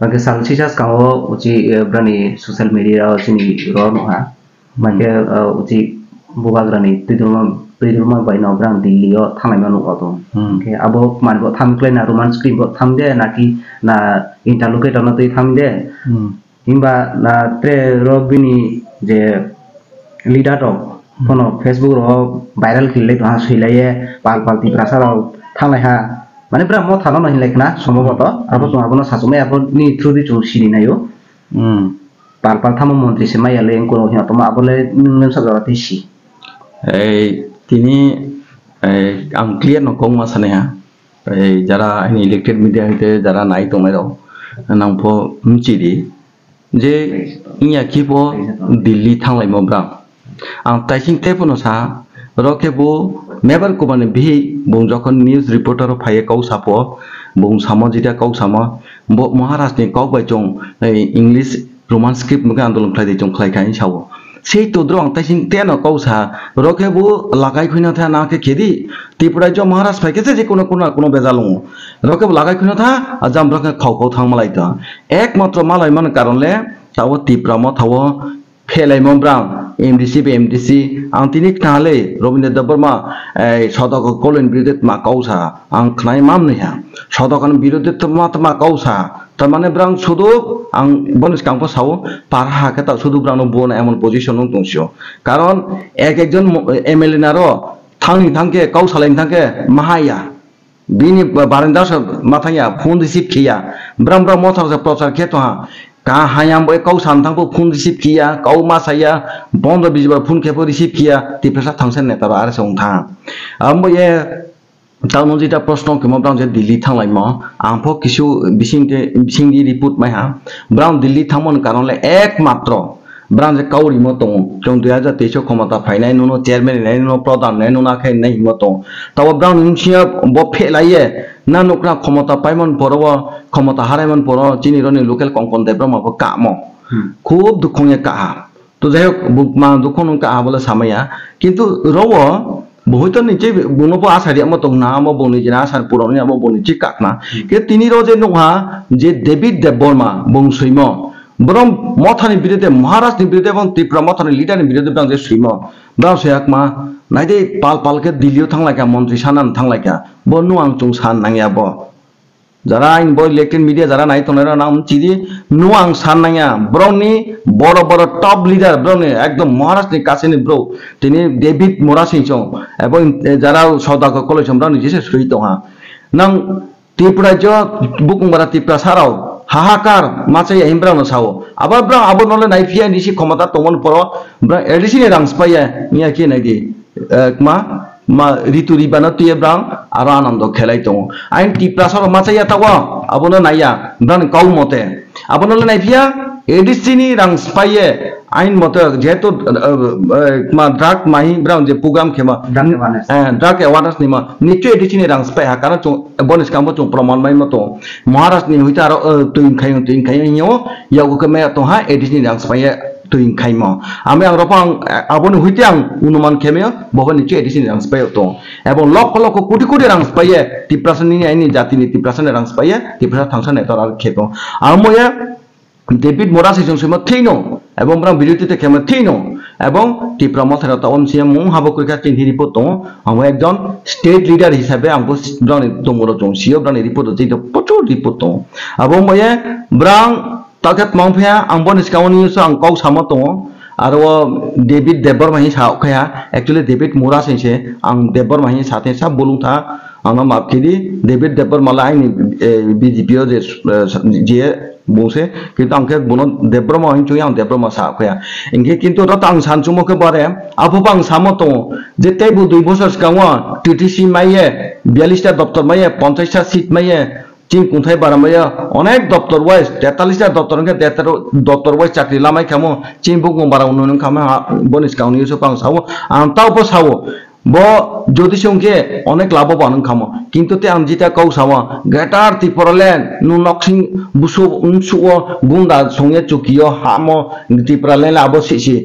Maka sang sisa kau uji berani sosial media sini ron ha. Maka uji buka berani tidur rumah bayi no berang di lio thamai manu atau. Okay, abo man go tham kle na roman screen go tham de na ki na interlocute na tu tham de. Himba na tre robini je leader to kono Facebook ro viral khile to ha suilai pal ti prasa ro thamai ha. Mana berapa mau thano nahi lekna semua betul, apa tuh apa no sasumnya apa ni through di sini na yo, pal thamo menteri semai ya leng kono hian toma apa le ngemsa jawab tisi. Tini ang clear no kong masane ha, jara ini elected media itu jara naik to mero, nang po menciri, je ini akibo Delhi thang lai mo brang, ang taising telepon sa, roke bo Never ko bane bihi bung jokon news reporter phaye kau sapo bung samo jita kau samo bo Maharashtra ni kau bai chong English roman script muka andolon khlai de chong khlai kai sawo sei to drong taising te no kau sa roke bo lagai khuina tha na ke khedi Tripura jo Maharashtra phaike je kono bezalung roke lagai khuina tha ajam roke khau thang malai ta ekmatra malai man karonle tawo Tripura mo thawo Felai Mombrang, MDC, Antinik Nale, Robindranath Burma, Sodok Colin Bidet Makausa, Ang Knai Mamnia, Sodokan Bidet Matama Kausa, Tamane Brang Sudu, Ang Bonus Campus How, Parhakata Sudu Brano Bona Amon position on Tonsio. Caron, Ekjon Emelinaro, Tang Tanke, Kausalan Tanke, Mahaya. Bini Barandas Mataya, Fundisip Kia, Brambra Motors of Prosar Ketoha. Kah hayam boy kau santang po phone receive kiya kau mas saya bond bijibar phone kepo receive kiya ti presa thangsen neta ar song thang ambo ye talmon jita proshno kemo brang je Delhi thang lai mo ampo kisu bising di report mai ha brang Delhi thamon karon le ekmatro brang je kau ri mo tong jong 2023 khomata phainai no chairman nai no pradhan nai no na khai nai mo tong taw brang nimchia bo phe lai ye na nokra khomata paimon porowo khomata haraimon poro chini roni local kongkon debra ma ka mo khub dukhonge ka ha to jai ma dukhon ka ha bole samaya kintu rowo बहुत नीचे बुनो पो आसारी अमो तो ना अमो बोनी जना आसार पुरानी अमो बोनी चिकाक ना के तिनी रोजे नोहा जे डेविड देबबर्मा बंसुइमो बरम मथानि बिरुद्धे महाराष्ट्रनि बिरुद्धे एवं त्रिपुरा मथानि लिडारनि बिरुद्धे ब्रां जे सुइमो ब्रां सेयाक मा नाइदे पाल के दिल्लीयाव थांलायका मन्त्रि सानान थांलायका बनु आं चुं सान नांगिया बो जरा इन बो इलेक्टेड मीडिया जरा नाइ तोनरा नाम चिदि नु आं सान नांगिया ब्रनि बड़ टप लिडार ब्रनि एकदम महाराष्ट्रनि कासेनि ब्रो तिनि डेविड मोरासिंचो एवं जरा सौदाको कलेजम ब्रानि जेसे सुइ दहा नां त्रिपुरा जो बुकुंबारा त्रिपुरा साराव हाहाकार माचे हिमब्रानो सावो आबार ब्रां आबो नले नाइफिया निसि खमता तमन परो ब्रां एडिसिनि रांसपाया निया के नाइदि मा ऋतु रिबाना तुये ब्रां आरो आनंद खेलाय दं आइन त्रिपुरा साराव माचे यातावा आबो न नाया ब्रां काउ मते आबो नले नाइफिया एडिसिनि रांसपाये आइन मते जेतो मा ड्राग माहि ब्रां जे प्रोग्राम खेमा ड्राग अवार्नेस निमा निचो एडिसिनि रांसपाय हा कारण बोनिस कामबो जों प्रमाण माइ मतो महाराष्ट्रनि हुइता आरो तुइन खाय यो यागो के मे तो हा एडिसिनि रांसपाय तुइन खायमो आमे आं रपां आबोनि हुइते आं अनुमान खेमेयो बबो निचो एडिसिनि रांसपाय तो एबं लख कोटि रांसपाय त्रिपुरासनि आइनि जातिनि त्रिपुरासनि रांसपाय त्रिपुरा थांसन नेतर आरो खेतो आमोया डेविड मोरासिजों सेमा थैनो एवं ब्रां बिरुतिते खेमा थैनो एवं त्रिपुरा मथारा टाउन सिएम मुं हाबकुरिका चिन्हि रिपोर्ट दं आं एकजन स्टेट लीडर हिसाबै आंबो ब्रां दंगरो दं सियो ब्रां रिपोर्ट जितो प्रचुर रिपोर्ट दं आबो मये ब्रां ताकेत मांफया आंबो निस्कावनि सो आं काउ सामो दं आरो डेविड देबबर्माहि सावखाया एक्चुअली डेविड मोरासिंसे आं देबबर्माहि साथे सा बोलुंथा आंना मापखिदि डेविड देबबर्माला आइनि बीजेपीओ जे बुंसे किंतु आंखे बुनो देबब्रमा हिंचुय आं देबब्रमा साखया इंगे किंतु रत आं सानचुमो के बारे आबो आं सामतो जे तेबु 2 बছর सिगाङाव टीटीसी माइए 42 टा दफ्तर माइए 50 टा सीट माइए चिन कुंथाय बारामाया अनेक दफ्तर वाइज 43 टा दफ्तर के 73 दफ्तर वाइज चाकरी लामाय खामो चिन बुगं बारा उन्नयन खामा बनिस गावनि सो पां सावो आं तावबो सावो ব জ্যোতিষ অঙ্কে অনেক লাভবান খামো কিন্তু তে আম যেটা কৌ সামা গেটার ত্রিপুরালেন নু নকসিং বুসু উনসুও গুন্দা সঙ্গে চুকিও হামো ত্রিপুরালেন আবো সিসি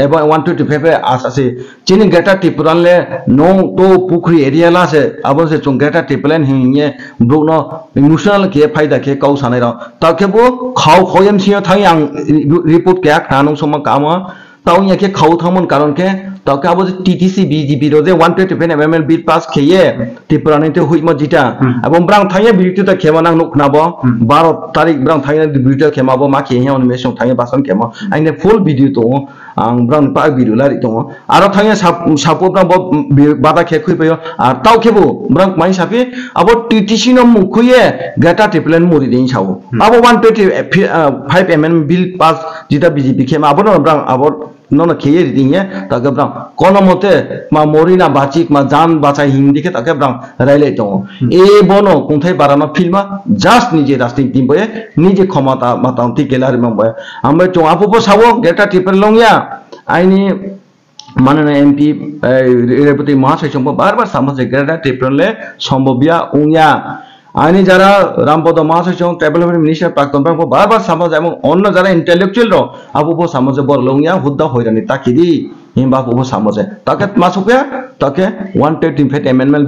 এবং 125 আসাসে চিনি গেটার ত্রিপুরালে নো তো পুখরি এরিয়া লাসে আবো সে চুং গেটার ত্রিপুরালেন হিঙে ব্রুনো ইমোশনাল কে ফায়দা কে কৌ সানাই র তাকে বো খাও খয়েম সিও থাই আং রিপোর্ট কে খানো সমা কামা তাও ইয়াকে খাও থামন কারণ কে তাকে আবো টিটিসি বিজিবি রোজে 125 এমএল বিল পাস খেয়ে ত্রিপুরানিতে হুইম জিটা এবং ব্রাং থাইয়া বিরিটিতে খেমা নাং নুকনাবো 12 তারিখ ব্রাং থাইয়া বিরিটিতে খেমাবো মা খেয়ে অন মেসং থাইয়া বাসন খেমা আইনে ফুল ভিডিও তো আং ব্রাং পা ভিডিও লারি তো আরো থাইয়া সাপো ব্রাং বাদা খে খুইপেও আর তাও খেবো ব্রাং মাই সাপি আবো টিটিসি ন মুখুয়ে গেটা টিপলেন মুরি দিন সাও আবো 125 এমএল বিল পাস জিটা বিজিবি খেমা আবো ব্রাং আবো নন খেয়ে দিঙে তাকে ব্রাং কোন মতে মা মরিনা বাচিক মা জান বাঁচাই হিন্দিকে তাকে ব্রাং রাইলাই দङ এ বনো কোনথাই বারানো ফিল্মা জাস্ট নিজে রাজনীতি বয়ে নিজে ক্ষমতা মাতান্তি গেলারি মবয়ে আমরা তো আপপো সাবো গেটা টিপেল লংয়া আইনি माननीय एमपी रेवती महाशय बार सामने गেটা টিপলে সম্ভবিয়া উংয়া आनी जरा रामपद महाशय डेवलपमेंट मिनिस्टर प्राक्तन बार सामज और अन्य जरा इंटेलेक्चुअल आबो सामजे बरलंगिया हुद्दा होइरानि ताकिदी हिमबा आबो सामजे ताके मासुके ताके 125 एमेंडमेंट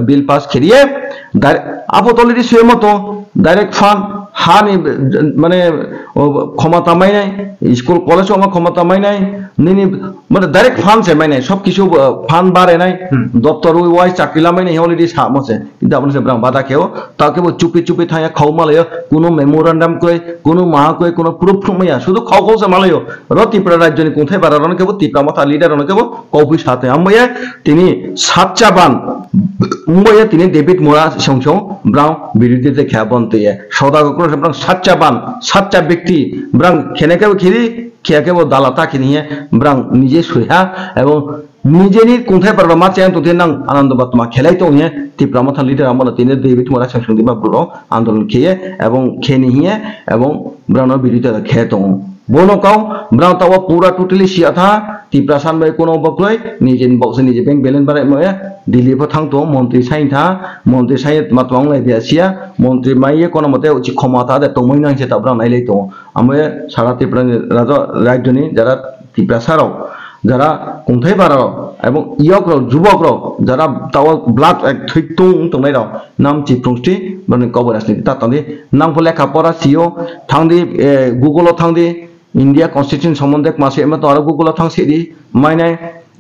बिल पास करिए आबो तलरेडी सेमतो डायरेक्ट फांड हानि माने क्षमता माइनाय स्कुल कलेज আমার ক্ষমতা মাইনাই নিনি মানে ডাইরেক্ট ফান্ড সে মাইনাই সব কিছু ফান্ড বাড়ে নাই দপ্তর ওয়াই চাকরি লামাইনাই অলরেডি সামছে কিন্তু আপনি ব্রাং বাধা কেও তাকে চুপি চুপি থায়া খাওমালয় কোনো মেমোরান্ডাম কই কোনো মা কই কোনো প্রুফ মাইয়া শুধু খাও খাওছে মালয় র ত্রিপুরা রাজ্যনি কোথায় বাড়ানো কেবো ত্রিপুরা মাথা লিডার অনেক কেবো কফি সাথে আময়া তিনি সাতচাবান মুম্বাইয়ে তিনি ডেভিড মোরা সংসং ব্রাং বিরুদ্ধে খেয়াবন্তে সদাগর ব্রাং সাতচাবান সাতটা ব্যক্তি ব্রাং খেনেকেও খেলি খেয়াকে দালাতা কিনিয়ে ব্রাং নিজে সুহা এবং নিজেরই কোথায় পারবা মা চাই তোদের নাং আনন্দবাদ মা খেলাই তো নিয়ে ত্রিপুরা মাথা লিডার আমরা তিনি ডেভিড মোরা সংসং দিবা ব্রো আন্দোলন খেয়ে এবং খেয়ে নিয়ে এবং ব্রাংর বিরুদ্ধে খেয়ে তো बोनो काउ ब्राउ तावा पूरा टोटली सिया था ত্রিপুরা सानबाय कोनो बक्लय निजे बक्स निजे बैंक बैलेंस बारे मया दिल्ली पर थांग तो मंत्री साइन था मंत्री साइन मातवांग लाई बियासिया मंत्री माइये कोनो मते उचि क्षमता दे तो मइना से ताब्रा नाइले तो आमे सारा ত্রিপুরা राज्यनि जरा ত্রিপুরা साराव जरा कोंथाय बाराव एवं इयकरो जुबकरो जरा तावा ब्लाड एक थैतुं तंनाय राव नाम चिपृंस्टि माने कबरासनि तातनि नाम लेखा परा सिओ थांदि गुगल थांदि इंडिया कन्स्टिट्यूशन सम्बन्धे मासे एमा तो आरो गुगल थांसेदि माने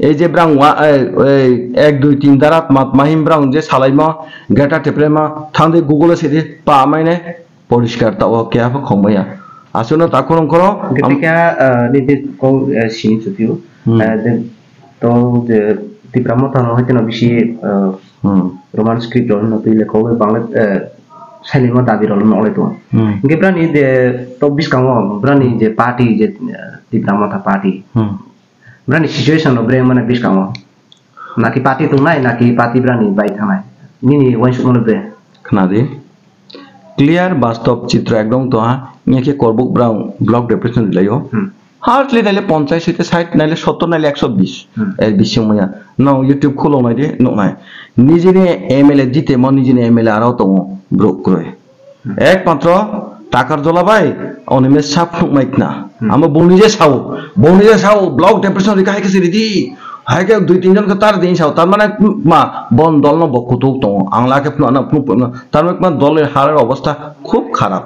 এই যে ব্রাং 1 2 3 দ্বারা মাহিম ব্রাং যে সালাইমা গেটা টেপ্রেমা থাंदे গুগলে সেদি পা মাইনে পরিষ্কার তাও কেয়া খময়া আসলে তা কোন করো গেটিকা নিতে কো সিনি চুতিও তো যে ত্রিপুরা মত হইতে না বেশি রোমান স্ক্রিপ্ট অন্য তুইলে কো বাংলা साइलेमा दाबी रलन ओले तो इनके ब्रानी दे तो 20 का ब्रानी जे पार्टी जे त्रिपुरा माथा पार्टी ब्रानी सिचुएशन रो ब्रे माने 20 का ना कि पार्टी तो नाय ना कि पार्टी ब्रानी बाई थानाय निनी वंश मन ब्रे खनादि क्लियर वास्तव चित्र एकदम तो हा इयाके करबुक ब्राउन ब्लॉक रिप्रेजेंट दिलायो हार्डली नाइले 50 से 60 नाइले 70 नाइले 120 ए बिसिमया नाउ यूट्यूब खोलो नाय दे नो नाय निजेने एमएलए जिते म निजेने एमएलए आरो तो ब्रोक करे एकमात्र टाकार जलाबाय अनिमेश साफ माइकना आम बनिजे साव ब्लॉक डेप्रेशन रिका हाइके सिरिदि हाइके 2-3 जन के तार दिन साव तार माने मा बन दल न बकुतो तो आंलाके ना तार माने दलेर हारेर अवस्था खूब खराब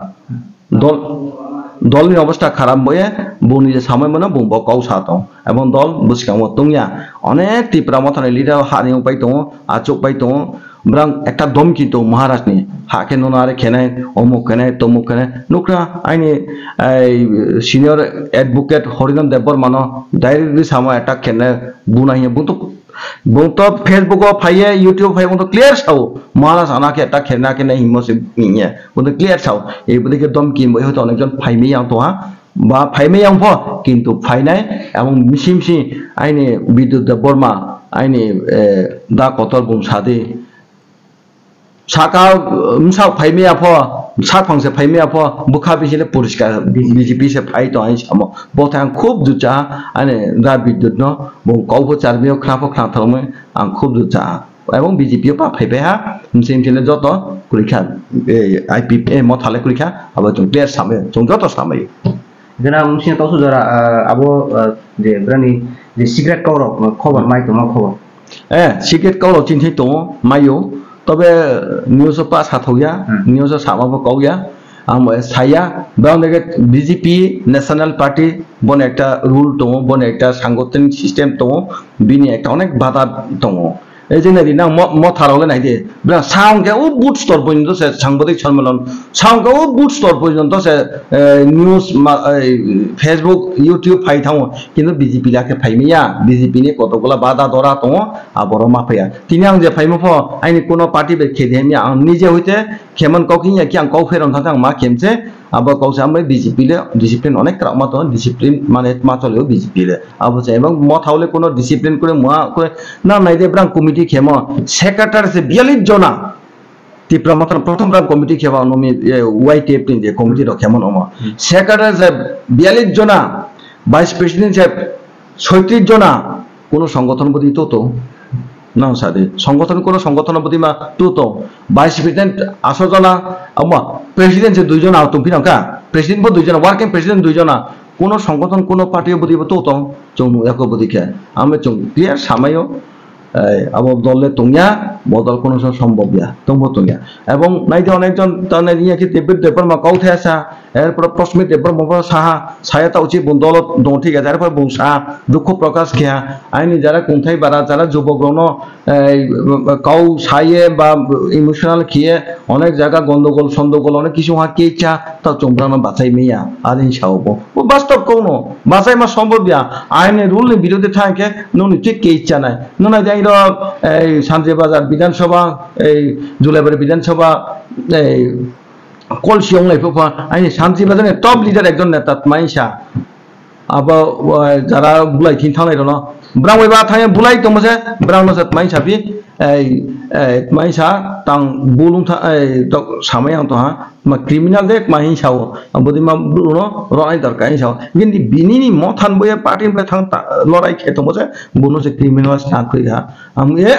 दलनि अवस्था खराब बये बनिजे सामय मने बुंबो काउ साथाव एवं दल बुसकाव तंगिया अनेक त्रिपुरा माथानि लिडार हारियाव पाइ दङ आचक पाइ दङ ब्रां एकटा धमकी तो महाराष्ट्रनि हाके ननारे खेनाय अमुक खेनाय तमुक खेनाय नुक्रा आइनि सिनियर एडवोकेट हरिनन देबबर्मान डाइरेक्टलि सामा अटैक खेनाय बुनाय बुंतो फेसबुक फाइए यूट्यूब फाइए बुंतो क्लियर साव महाराष्ट्र आनाके अटैक खेना के नहीं हिमसे निये बुंतो क्लियर साव ए बुदिके धमकी बय हयतो अनेकजन फाइमे यां तो हा बा फाइमे यां फ किन्तु फाइनाय एवं मिसिमसि आइनि विद्युत बर्मा आइनि दा कतर बुंसादे साका सा फाइमे आफो सा फांसे फाइमे आफो बुखा बिसिले पुरस्कार बीजेपी से फाइ तो आइ सामो बोथा खूब जुचा आने रा विद्युत न बो कौबो चारमियो खराफो खराथलमे आं खूब जुचा এবং বিজেপি পা ফাইবে হা সিমটিনে যত পরীক্ষা আইপিএ মথালে পরীক্ষা আবার जों প্লেয়ার সামে जों যত সামে যেনা মুসিয়া তসু জরা আবো যে ব্রানি যে সিগারেট কাউর খবর মাই তো খবর সিগারেট কাউর চিনথি তো মাইও তবে নিউজ পা সাথইয়া নিউজ সামাবো কাউয়া आम साया बाउंडे बीजेपी नेशनल पार्टी बन एक रूल दङ बन एक सांगठनिक सिस्टेम दङ बिनि एक अनेक बाधा दङ एजेंनारि ना मथारावले नायदे ब्रा साउंड उ बुट स्टोर पर्यन्त से सांबादिक सम्मेलन साउंड उ बुट स्टोर पर्यन्त से न्यूज फेसबुक यूट्यूब फाइ थाङो किन्तु बीजेपी लाके फाइमिया बीजेपी नि कतगुला बाधा दरा दङ आबर माफाया तिनि आं जे फाइमो फ आइनि कोनो पार्टी बे खेदेमिया आं निजे होइते खेमन कौकिया कि आं कौफेरन थां मा खेमसे अब कौसे आम बीजेपी ले डिसिप्लिन अनेक क्रामा तो डिसिप्लिन माने मा चले बीजेपी ले अब से एवं मथावले कोनो डिसिप्लिन करे मुआ करे ना नाइदे ब्रां कमिटी खेम सेक्रेटारी से 42 जना तिप्रा मात्र प्रथम राम कमिटी खेवा नमी वाईटीएफ टिन जे कमिटी र खेमन अमा सेक्रेटारी से 42 जना वाइस प्रेसिडेंट से 36 जना कोनो संगठन बदि तो ना सादे संगठन कोनो संगठन बदि मा तो वाइस प्रेसिडेंट 8 जना अमा प्रेसिडेंट से 2 जना तुम फिना का प्रेसिडेंट बो 2 जना वर्किंग प्रेसिडेंट 2 जना कोनो संगठन कोनो पार्टी बदि तो जों एको बदि के आमे जों क्लियर सामायो अब दले तुंगिया बदल कोनो सम्भव या तुमबो तुंगिया एवं नाइदे अनेकजन ताने निया कि टेबिल पेपर मा कौथे आसा एरपर प्रश्मित पेपर मबा साहा सायाता उचित बंदल दं ठीक আছে एरपर बुसा दुख प्रकाश किया आइनि जारा कुंथाय बारा जारा যুবগ্রণ কাউ সায়ে বা ইমোশনাল কিয়ে অনেক জায়গা গন্ডগোল সন্ডগোল অনেক কিছু হা কে ইচ্ছা তা চোমরানো বাঁচাই মেয়া আর ইন সাওবো ও বাস্তব কোন বাঁচাই মা সম্ভব ইয়া আইনে রুল এর বিরুদ্ধে থাকে ননি ঠিক কে ইচ্ছা নাই ননা যাই এই শান্তিবাজার বিধানসভা এই জুলাইবাড়ি বিধানসভা এই কলসিয়ং লাইফা আইনি শান্তিবাজারের টপ লিডার একজন নেতা মাইসা আবার যারা বুলাই থিন থানাই রন ব্রাউইবা থায় বুলাই তমসে ব্রাউন সাত মাইসা বি এই মাইসা তাং বুলুং থা সামাই আং তো হা मा क्रिमिनल दे माहि साव बदि मा ब्रुनो रनाय दरकार साव किन्ति बिनिनि मथान बय पार्टी पे थां लड़ाई खेतो मसे बुनो से क्रिमिनल स्टार्ट करिहा आम ए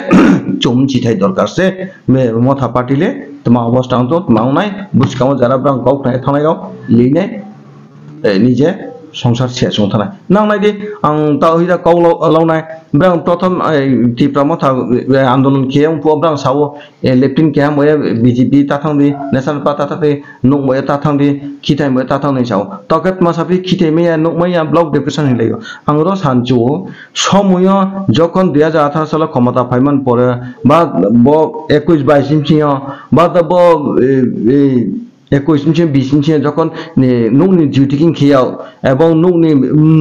चोम चिथाय दरकार से मे मथा पार्टी ले तमा अवस्था तो माउनाय बुसकाव जारा ब्रां गाव थानाय गाव लिने निजे संसार शेष थानाय नांनायदि आं ता होइदा काव लावनाय ब्रां प्रथम टिप्रा मथा आंदोलन खेम पुब्रां साव लेफ्टिन के मय बीजेपी ताथांदि नेशनल पार्टी ताथे नमय ताथांदि खिथाय मय ताथांदि साव तकेत मासाफि खिथाय मय नमय ब्लक डिप्रेशन हिलायो आं र सानजु समय যখন 2018 সালে ক্ষমতা পাইমান পরে বা 21 22 ইঞ্চিয়া বা 21 ইঞ্চি 20 ইঞ্চি যখন নুনি ডিউটিকিং খেয়াও এবং নুনি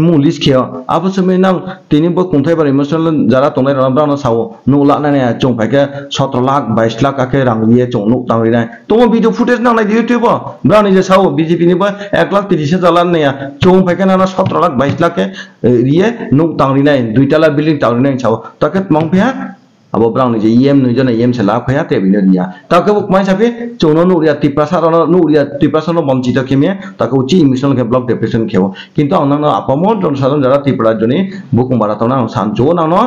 মুলিশ খেয়াও আবো সময় নাং তিনি বো কুंथाय बार इमोशनल যারা তনাই রামব্রান সাও नु लानाने चों फाइके 17 लाख 22 लाख आके रां लिए चों नु तांगरिनाय तोमो भिडियो फुटेज नांनाय यूट्यूब ब्रानि जे साव बीजेपी नि 1 लाख 30 जालान ने चों फाइके ना 17 लाख 22 लाख के रिए नु तांगरिनाय दुइताला बिल्डिं तांगरिनाय साव ताके मंगफिया अब ब्राउन जे ईएम नु जने ईएम से लाभ खया ते बिनो दिया ताके बुक माइ साफे चौनो नुरिया टिप्रासानो बंचित केमे ताके उची इमोशनल के ब्लक डिप्रेशन खेव किंतु अननो आपमो जनसाधारण যারা ত্রিপুরা জনি বুকুম বারাতনা सानजो नानो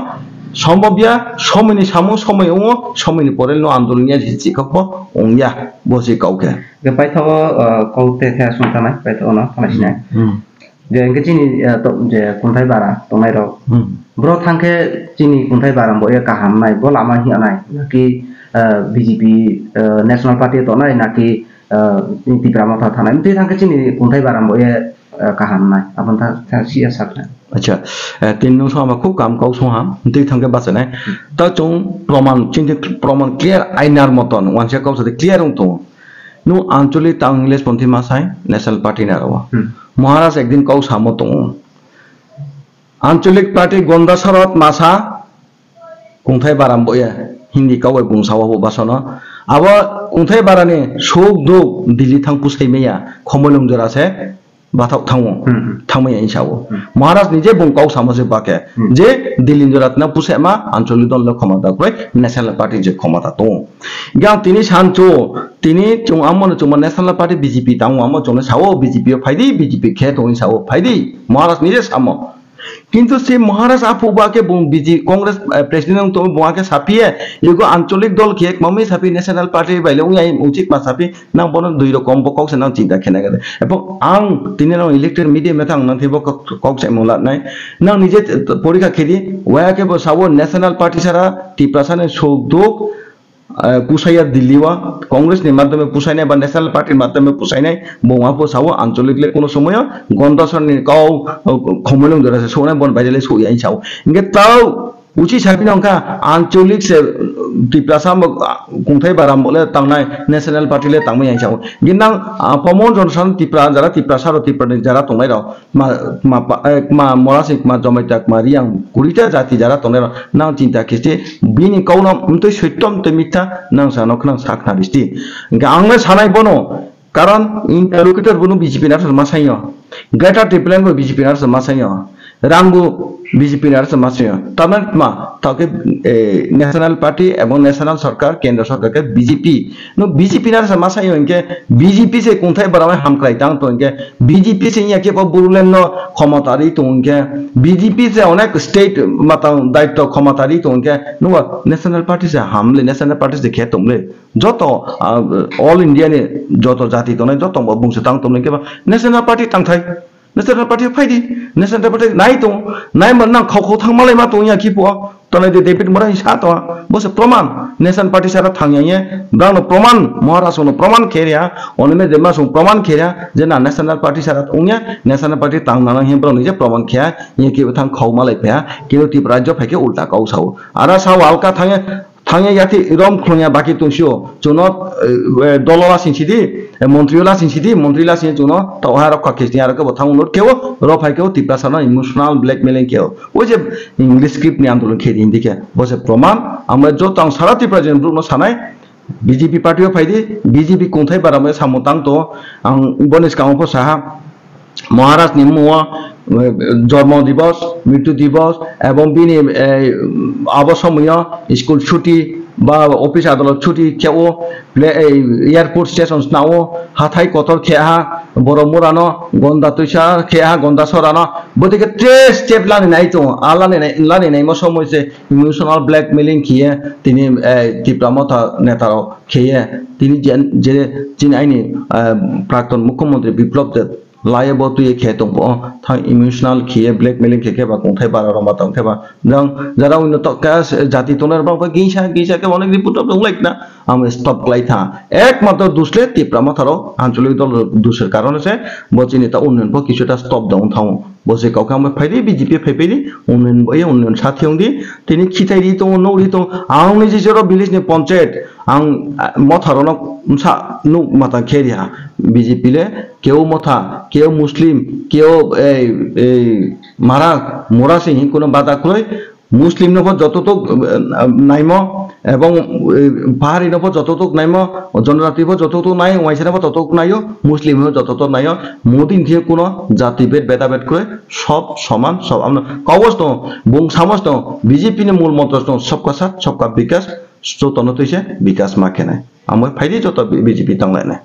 সম্ভবয়া সময়নি সামু সময় ও সময়নি পরে নো আন্দোলনিয়া জিচি কপ ওংয়া বসে কাউকে গে পাইথাও কৌতে থা সুনতানাই পাইথাও না থানাसिनाय जे इंगे चिनि तो जे कुंथाय बारा तंनाय र ब्रो थांखे चिनि कुंथाय बारा बो ए काहाम नाय बो लामा हि आनाय नाकि बीजेपी नेशनल पार्टी तो नाय नाकि टिप्रा माथा थानाय ते थांखे चिनि कुंथाय बारा बो ए काहाम नाय आपन था सिया साखना अच्छा तीन नो समा खूब काम काउ सोहा ते थांखे बासनाय त चों प्रमाण चिन्ते प्रमाण क्लियर आइनार मतन वानसे काउसे क्लियर उंतो नु आंचलिक तां इंग्लिश पंथी मासाय नेशनल पार्टी नारवा महाराज एक दिन कौ सामो तो आंचलिक पार्टी गंदा सरत मासा कुंथाय बाराम बया हिंदी कावे बुंसावा बासना अब कुंथाय बाराने सुख दुख दिल्ली थां पुसाइमेया खमलम जरासे bathau thango thamai ai sawo maharaj nije bung kau samase bake je dilinjorat na pusema ancholi dol lo khamata koi national party je khamata to gang tini sancho tini chung amon chung national party bjp tang amo chung sawo bjp phaidi bjp khe to sawo phaidi maharaj nije samo কিন্তু সে মহারাজ আপুবাকে busy Congress president তো বুয়াকে সাপিয়ে এগো আঞ্চলিক দল কি এক মামি সাপি national party বাইলে we উচিত মা সাপি না বন দুই রকম বকক না চিন্তা খেনা গেলে এবং আং তিনি না ইলেক্টেড মিডিয়া মেথাং না থেব কক চাই মোলা নাই না নিজে পরীক্ষা খেদি ওয়াকে সাবো ন্যাশনাল পার্টি ছাড়া টিপ্রাসানে সুখ পুষাইয়া দিল্লিওয়া কংগ্রেস नि माध्यमे पुसाइनाय बा नेशनल पार्टी माध्यमे पुसाइनाय बङापो सावो आंचलिकले कोनो समय गन्दासरनि गाव खमलং दरासे सोनाय बन बायले सोयाय साव इंगे ताव उची सापिना अंका आंचलिक से टिप्रासाम खुंथाय बाराम बोले तांनाय नेशनल पार्टी ले तांमै साव गिनां प्रमोद जनसन टिप्रा जरा टिप्रासा र टिप्रानि जरा तंनाय र मा मरासिक मा जमाइताक मा रियां कुरिता जाति जरा तंनाय नां चिंता किस्ति बिनि कौना उमतै सत्यम ते मिथ्या नां सानखना साखना बिस्ति आंनो सानाय बनो कारण इंटरलोकेटर बनु बीजेपी ना मासायो ग्रेटर टिप्लेन बो बीजेपी ना मासायो रांगु बीजेपी ना मासायो तमन मा ताके नेशनल पार्टी एवं नेशनल सरकार केंद्र सरकार के बीजेपी नो बीजेपी ना मासायो इनके बीजेपी से कोंथाय बरामे हामक्राय तां तो इनके बीजेपी से याके बुरुलेन नो क्षमतारी तो इनके बीजेपी से अनेक स्टेट माता दायित्व क्षमतारी तो इनके नो नेशनल पार्टी से हमले नेशनल पार्टी से खेतमले যত অল ইন্ডিয়া ने যত জাতি তো নাই যত বংশ তাং তো के नेशनल पार्टी तांथाय नेशनल पार्टी फाइदि नेशनल पार्टी नाय तो नाय मन ना खाव थां मालाय मा तो या किपो तने दे डेभिड मरा हिसा तो बस प्रमाण नेशनल पार्टी सारा थांयाये ब्रानो प्रमाण महाराष्ट्र प्रमाण खेरिया ओनमे देमा सु प्रमाण खेरिया जे ना नेशनल पार्टी सारा उन्या नेशनल पार्टी तांना हे ब्रानो जे प्रमाण खेया ये के थां खाव मालाय फया किनो ति राज्य फाके उल्टा काउ साव आरा साव आलका थांगे थांगे याति रम खुनिया बाकी तुसियो जुनो दलला सिनसिदि मन्त्रीला सिनसिदि मन्त्रीला सिन जुनो तहा रखा केसनि आरो के थां उनट केव रफाय केव तिप्रासाना इमोशनल ब्लैकमेलिंग केव ओ जे इंग्लिश स्क्रिप्ट नि आंदोलन खेदि इन्दिके बसे प्रमाण आमरा जो तां सारा तिप्राजन ब्रुनो सानाय बीजेपी पार्टी फाइदि बीजेपी कोंथाय बारामे सामतां तो आं बनिस कामपो साहा महाराज नि मुआ जन्म दिवस मृत्यु दिवस एवं बिनि आबसमय स्कूल छुट्टी बा ऑफिस आदालत छुट्टी खेओ एयरपोर्ट स्टेशन नाओ हाथाय कतर खेहा बरमुरानो गंदा तुइसा खेहा गंदा सरानो बदिके ट्रेस स्टेप लानि नाय तो लानि नाय समय से इमोशनल ब्लैकमेलिंग किए तिनि तिप्रामथा नेतारो खेये तिनि जे जिन आइनि प्राक्तन मुख्यमंत्री बिप्लब देब लायब तो ये खेतों को था इमोशनल किए ब्लैकमेलिंग के बा कोंथाय बारा रमा तंथे बा जं जरा उन तो का जाति तोनर बा गिसा के अनेक रिपोर्ट दं लाइक ना हम स्टॉप क्लाई था एकमात्र दुसले तिप्रामा थारो आंचलिक दल दुसर कारण से बचिनि ता उन्नयन को किछुटा स्टप दाउन थाउ बसे काउका हम फाइदि बीजेपी फाइपेदि उन्नयन साथियोंदि तिनि खिथाइरि तो नौरि तो आंनि जेरो विलेज नि पंचायत आं मथारनो सा नु माता खेरिया बीजेपी ले केउ मथा केउ मुस्लिम केउ मारा मोरासि कोनो बादा कय मुस्लिम नफ जतटुक नाइम एवं पाहाड़ी नफ जतटुक नाइम जनजाति जतटुक नाय वाइसना ततटुक नायो मुस्लिम जतटुक नायो मोदिन थिए कोनो जातिभेद भेदाभेद करे सब समान सब আমরা কবস তো বং সামস তো বিজেপি ने मूल मंत्र तो सबका साथ सबका विकास जो तनतैसे विकास माखे নাই আমরা ফাইদি যত বিজেপি তাংলায় নাই